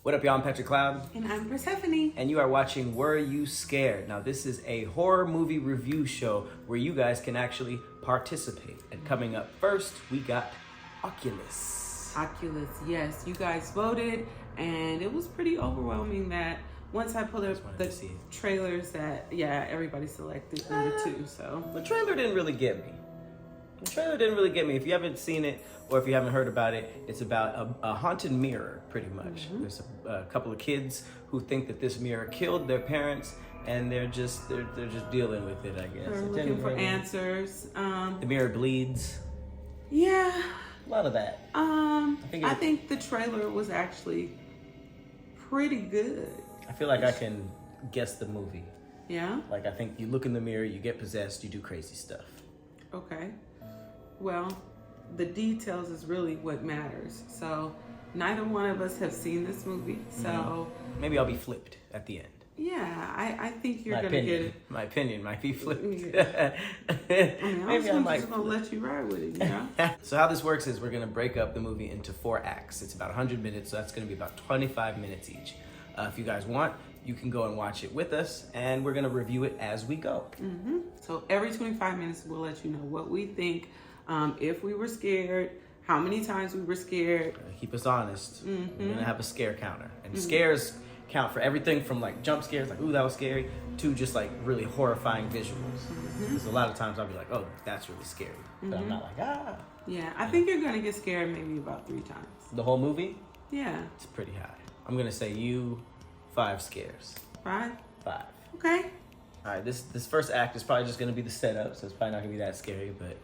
What up, y'all? I'm Patrick Cloud. And I'm Persephone. And you are watching Were You Scared? Now, this is a horror movie review show where you guys can actually participate. And coming up first, we got Oculus. Oculus, yes. You guys voted, and it was pretty overwhelming that once I pulled up the trailers that, everybody selected number 2, so. The trailer didn't really get me. If you haven't seen it or if you haven't heard about it, it's about a haunted mirror, pretty much. Mm-hmm. There's a couple of kids who think that this mirror killed their parents, and they're just dealing with it, I guess. They're looking for answers. The mirror bleeds. Yeah. A lot of that. I think the trailer was actually pretty good. I feel like I can guess the movie. Yeah? Like, I think you look in the mirror, you get possessed, you do crazy stuff. Okay. Well, the details is really what matters. So neither one of us have seen this movie. So maybe I'll be flipped at the end. Yeah, I think you're going to get it. My opinion might be flipped. Yeah. Maybe I'm just going to let you ride with it, you know? So how this works is we're going to break up the movie into 4 acts. It's about 100 minutes, so that's going to be about 25 minutes each. If you guys want, you can go and watch it with us, and we're going to review it as we go. Mm-hmm. So every 25 minutes, we'll let you know what we think, if we were scared, how many times we were scared. Keep us honest. Mm-hmm. We're going to have a scare counter. And scares count for everything from like jump scares, like, ooh, that was scary, to just like really horrifying visuals. Because a lot of times I'll be like, oh, that's really scary. But I'm not like, ah. Yeah, I think you're going to get scared maybe about 3 times. The whole movie? Yeah. It's pretty high. I'm going to say you 5 scares. 5? 5. Okay. All right, this first act is probably just going to be the setup, so it's probably not going to be that scary, but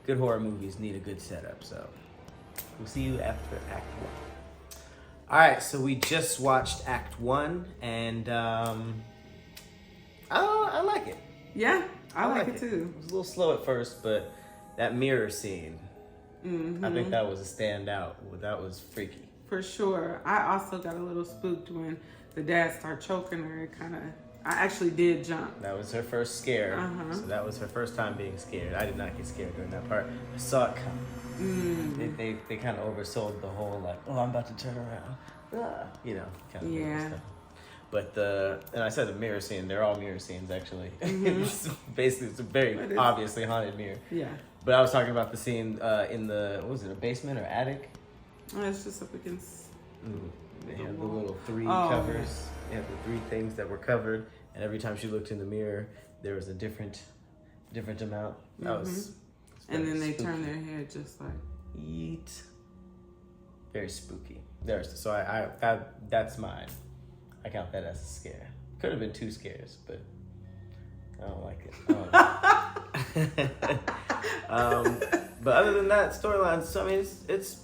good horror movies need a good setup, so we'll see you after Act 1. All right, so we just watched Act 1, and I like it. Yeah, I like it too. It was a little slow at first, but that mirror scene, I think that was a standout. That was freaky. For sure. I also got a little spooked when the dad started choking her. It kind of, I actually did jump. That was her first scare. So that was her first time being scared. I did not get scared during that part. I saw it come. They kind of oversold the whole, like, oh, I'm about to turn around. You know, kind of stuff. But and I said the mirror scene, they're all mirror scenes, actually. It's a very obviously haunted mirror. Yeah. But I was talking about the scene in the, what was it, a basement or attic? Oh, it's just up against They had the little 3 covers. They had the 3 things that were covered, and every time she looked in the mirror, there was a different amount. That was and then they turn their head just like yeet. Very spooky. So I that's mine. I count that as a scare. Could have been 2 scares, but I don't like it. But other than that, storylines. I mean, it's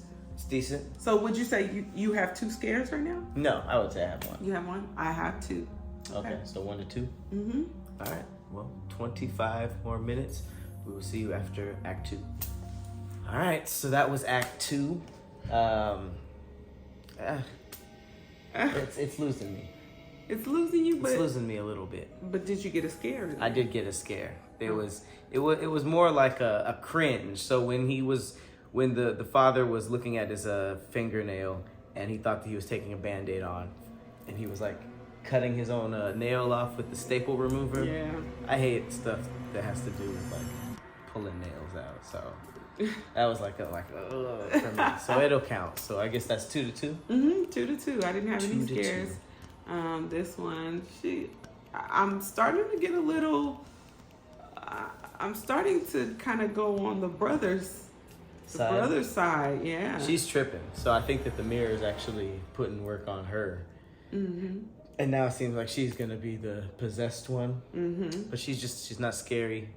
decent. So would you say you have 2 scares right now? No, I would say I have 1. You have 1? I have 2. Okay, so 1 to 2? Mm-hmm. All right, well, 25 more minutes. We will see you after Act 2. All right, so that was Act 2. It's losing me. It's losing you, but... It's losing me a little bit. But did you get a scare? I did get a scare. It was more like a cringe. So when the father was looking at his fingernail, and he thought that he was taking a Band-Aid on, and he was like cutting his own nail off with the staple remover. Yeah. I hate stuff that has to do with like pulling nails out. So that was like for me. So it'll count. So I guess that's 2 to 2. 2 to 2. I didn't have any scares. This one, I'm starting to get a little. I'm starting to kind of go on the brother's side. Yeah. She's tripping. So I think that the mirror is actually putting work on her. And now it seems like she's gonna be the possessed one. But she's not scary.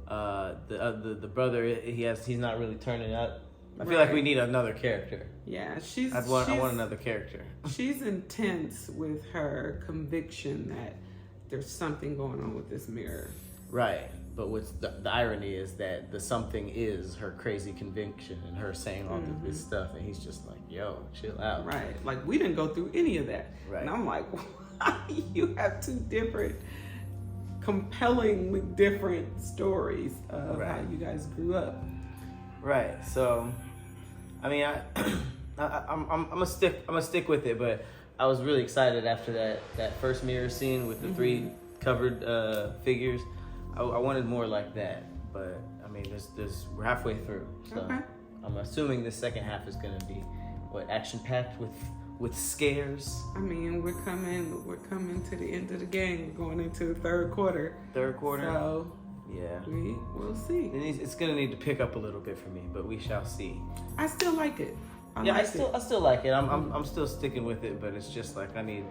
The brother, he's not really turning up. I feel like we need another character. Yeah, I want another character. She's intense with her conviction that there's something going on with this mirror. Right, but what's the irony is that the something is her crazy conviction and her saying all this stuff, and he's just like, yo, chill out. Right, like we didn't go through any of that. Right. And I'm like, why you have 2 different, compellingly different stories of how you guys grew up. Right. So, I mean, I'm gonna stick with it, but I was really excited after that first mirror scene with the three covered figures. I wanted more like that, but I mean, we're halfway through, so okay. I'm assuming the second half is gonna be action packed with scares. I mean, we're coming to the end of the game. We're going into the third quarter. So yeah, we'll see. It's gonna need to pick up a little bit for me, but we shall see. I still like it. I still like it. I'm still sticking with it, but it's just like I need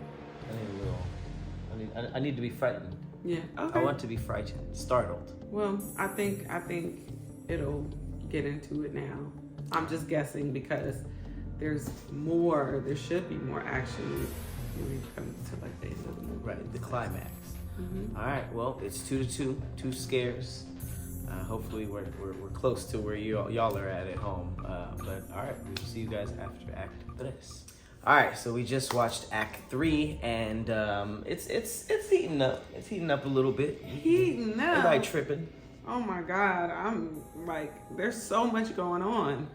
to be frightened. Yeah. Okay. I want to be frightened, startled. Well, I think it'll get into it now. I'm just guessing because there should be more action when it comes to like the end of the movie. Right, the climax. Mm-hmm. All right, well, it's 2-2, 2 scares. Hopefully we're close to where y'all are at home. But all right, we'll see you guys after Act 3. All right, so we just watched Act 3, and it's heating up. It's heating up a little bit. Heating up. Everybody tripping. Oh my God, I'm like, there's so much going on.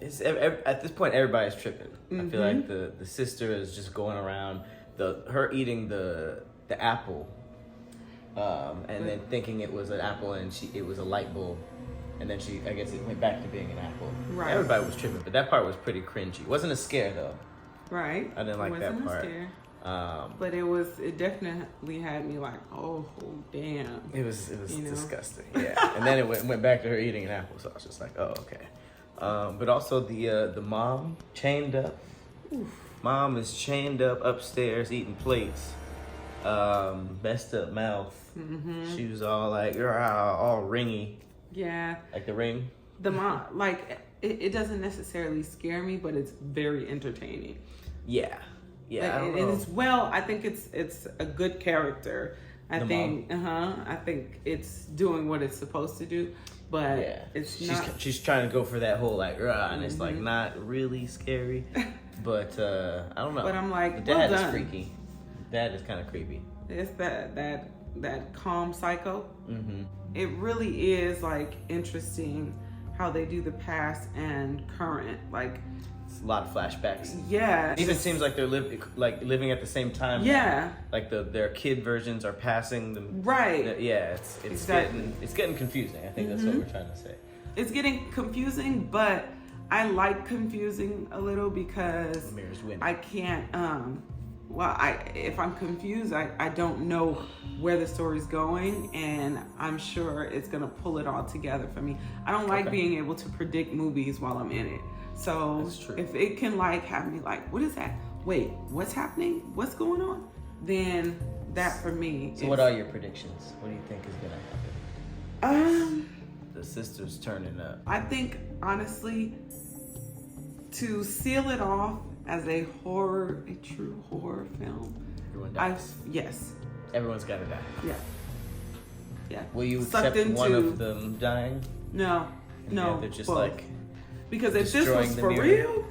At this point, everybody's tripping. I feel like the sister is just going around her eating the apple. And then thinking it was an apple and it was a light bulb. And then I guess it went back to being an apple. Right. Everybody was tripping, but that part was pretty cringy. It wasn't a scare though. Right. I didn't like that part. But it definitely had me like, oh damn. It was disgusting. Yeah. And then it went back to her eating an apple, so I was just like, oh, okay. But also the mom chained up. Oof. Mom is chained up upstairs eating plates. Messed up mouth. Mm-hmm. She was all like, all ringy. Yeah. Like the ring. The mom, like, it doesn't necessarily scare me, but it's very entertaining. Yeah. Yeah. I think it's a good character. I think it's doing what it's supposed to do, but she's trying to go for that whole like, and it's like not really scary, but I don't know. But I'm like, the dad is freaky. Dad is kind of creepy. It's that calm psycho. Mm-hmm. It really is like interesting how they do the past and current. Like it's a lot of flashbacks. Yeah, it even seems like they're living at the same time. Yeah, like their kid versions are passing them. Right. It's exactly. It's getting confusing. I think that's what we're trying to say. It's getting confusing, but I like confusing a little because I can't. If I'm confused, I don't know where the story's going, and I'm sure it's gonna pull it all together for me. I don't like being able to predict movies while I'm in it. So if it can like have me like, what is that? Wait, what's happening? What's going on? Then that for me. So what are your predictions? What do you think is gonna happen? The sister's turning up. I think honestly, to seal it off as a true horror film. Everyone dies. Yes. Everyone's gotta die. Yeah. Yeah. Will you accept one of them dying? No. No. They're just like. Because if this was for real,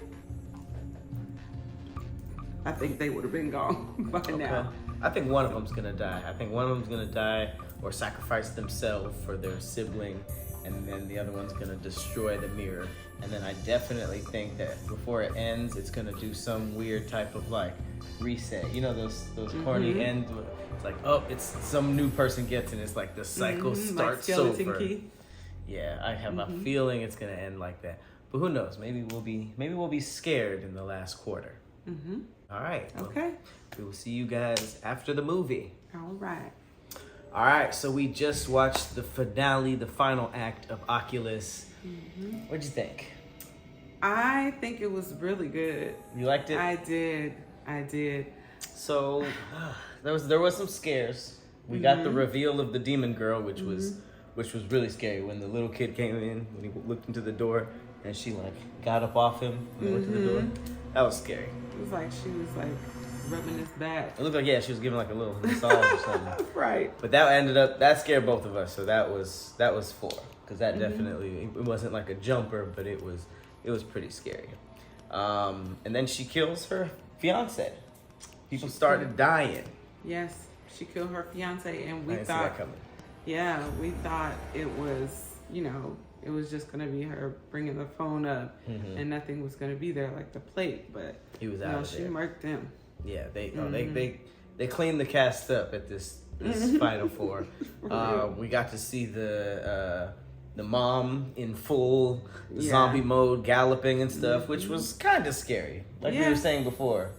I think they would have been gone by now. I think one of them's gonna die. I think one of them's gonna die or sacrifice themselves for their sibling, and then the other one's gonna destroy the mirror. And then I definitely think that before it ends, it's gonna do some weird type of like reset. You know those corny ends. It's like, oh, it's some new person gets, and it's like the cycle starts over. Key. Yeah, I have a feeling it's gonna end like that. But who knows? Maybe we'll be scared in the last quarter. Mm-hmm. All right. Well, okay. We will see you guys after the movie. All right. All right. So we just watched the finale, the final act of Oculus. Mm-hmm. What'd you think? I think it was really good. You liked it? I did. So there was some scares. We got the reveal of the demon girl, which was really scary when the little kid came in, when he looked into the door and she like got up off him and went to the door. That was scary. It was like she was like rubbing his back. It looked like she was giving like a little massage or something. Right. But that scared both of us. So that was 4 because that definitely, it wasn't like a jumper, but it was pretty scary. And then she kills her fiance. People started dying. Yes, she killed her fiance, and we thought. I didn't see that coming. Yeah, we thought it was, it was just gonna be her bringing the phone up, and nothing was gonna be there like the plate. But he was out. She murked him. Yeah, they cleaned the cast up at this Final Four. We got to see the mom in full zombie mode, galloping and stuff, which was kind of scary. Like we were saying before,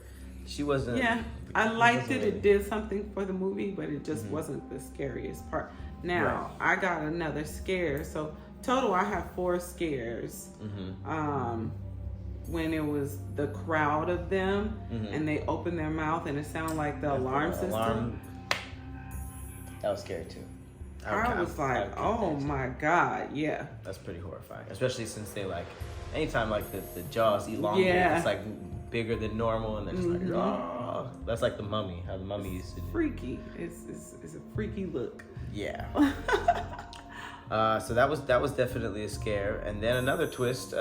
she wasn't. Yeah, I liked it. It did something for the movie, but it just wasn't the scariest part. Now I got another scare. So total, I have 4 scares. When it was the crowd of them and they opened their mouth and it sounded like the alarm system. That was scary too. I was like, oh my God, yeah. That's pretty horrifying. Especially since they like, anytime like the jaws elongate, it's like bigger than normal and they're just like, oh. That's like the mummy, how the mummy used to do. Freaky. It's a freaky look. Yeah. So that was definitely a scare. And then another twist,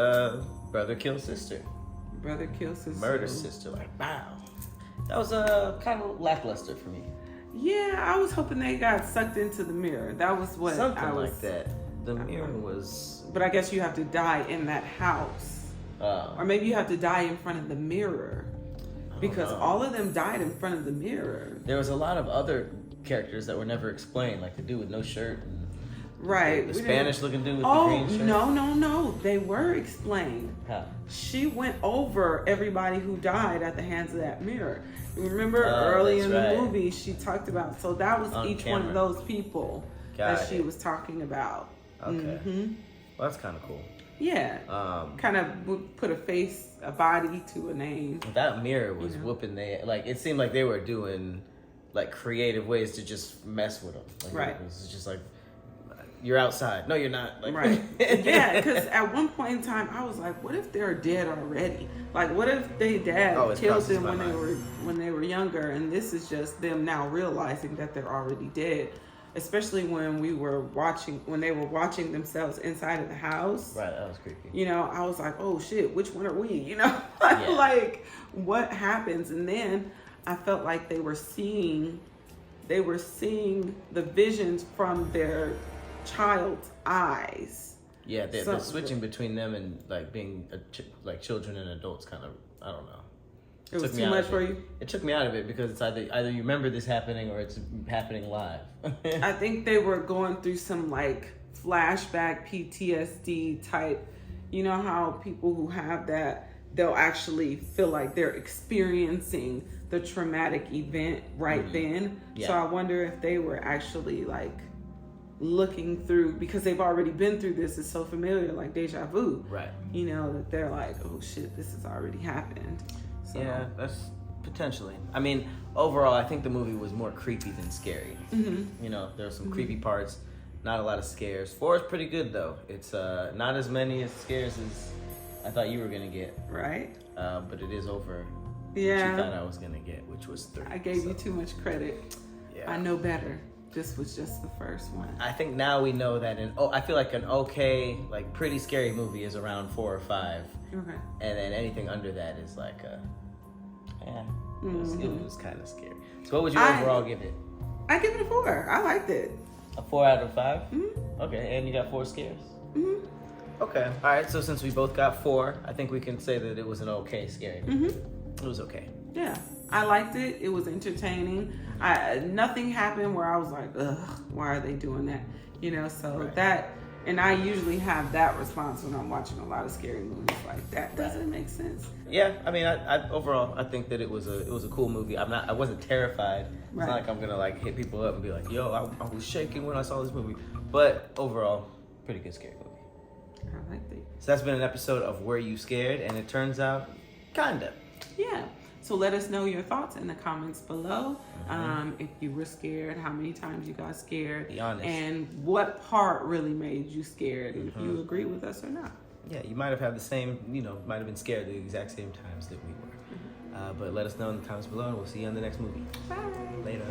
brother kills sister. Brother kills sister. Murder sister, like, wow. That was kind of lackluster for me. Yeah, I was hoping they got sucked into the mirror. That was what Something like that. The mirror was... But I guess you have to die in that house. Or maybe you have to die in front of the mirror. Because all of them died in front of the mirror. There was a lot of other characters that were never explained, like the dude with no shirt. And right. The Spanish-looking dude with the green shirt. No. They were explained. How? She went over everybody who died at the hands of that mirror. Remember early in the movie, she talked about, so that was on each camera. One of those people that she was talking about. Okay. Well, that's kind of cool. Yeah. Kind of put a body to a name. That mirror was whooping it seemed like they were doing like creative ways to just mess with them. Like, right. It was just like, you're outside. No, you're not. Like, right. Yeah, because at one point in time, I was like, what if they're dead already? Like, what if they killed them when they were younger, and this is just them now realizing that they're already dead? Especially when they were watching themselves inside of the house. Right, that was creepy. You know, I was like, oh shit, which one are we? You know, like what happens? And then I felt like they were seeing the visions from their child's eyes. Yeah, they're switching between them and like being like children and adults. Kind of, I don't know. It was too much for you? It took me out of it because it's either you remember this happening or it's happening live. I think they were going through some like flashback PTSD type. You know how people who have that, they'll actually feel like they're experiencing the traumatic event right then. Yeah. So I wonder if they were actually like looking through, because they've already been through this, it's so familiar, like deja vu. Right. You know, that they're like, oh shit, this has already happened. So. Yeah, that's potentially. I mean, overall, I think the movie was more creepy than scary. You know, there were some creepy parts, not a lot of scares. 4 is pretty good though. It's not as many scares as I thought you were gonna get. Right. But it is over what you thought I was gonna get, which was 3. I gave you too much credit. Yeah. I know better. This was just the first one. I think now we know that I feel like an okay, like pretty scary movie is around 4 or 5. Okay. And then anything under that is like it was kind of scary. So what would you overall give it? I give it a 4. I liked it. A 4 out of 5? Okay, and you got 4 scares? Okay. All right, so since we both got 4, I think we can say that it was an okay scary movie. It was okay. Yeah. I liked it. It was entertaining. Nothing happened where I was like, ugh, why are they doing that? You know, so that, and I usually have that response when I'm watching a lot of scary movies. Like, that doesn't make sense. Yeah, I mean, I overall, I think that it was a cool movie. I wasn't terrified. It's not like I'm gonna like hit people up and be like, yo, I was shaking when I saw this movie. But overall, pretty good scary movie. I liked it. So that's been an episode of Were You Scared? And it turns out, kinda. Yeah. So let us know your thoughts in the comments below. If you were scared, how many times you got scared. Be honest. And what part really made you scared, and if you agree with us or not. Yeah, you might have had the same, might have been scared the exact same times that we were. But let us know in the comments below, and we'll see you on the next movie. Bye. Later.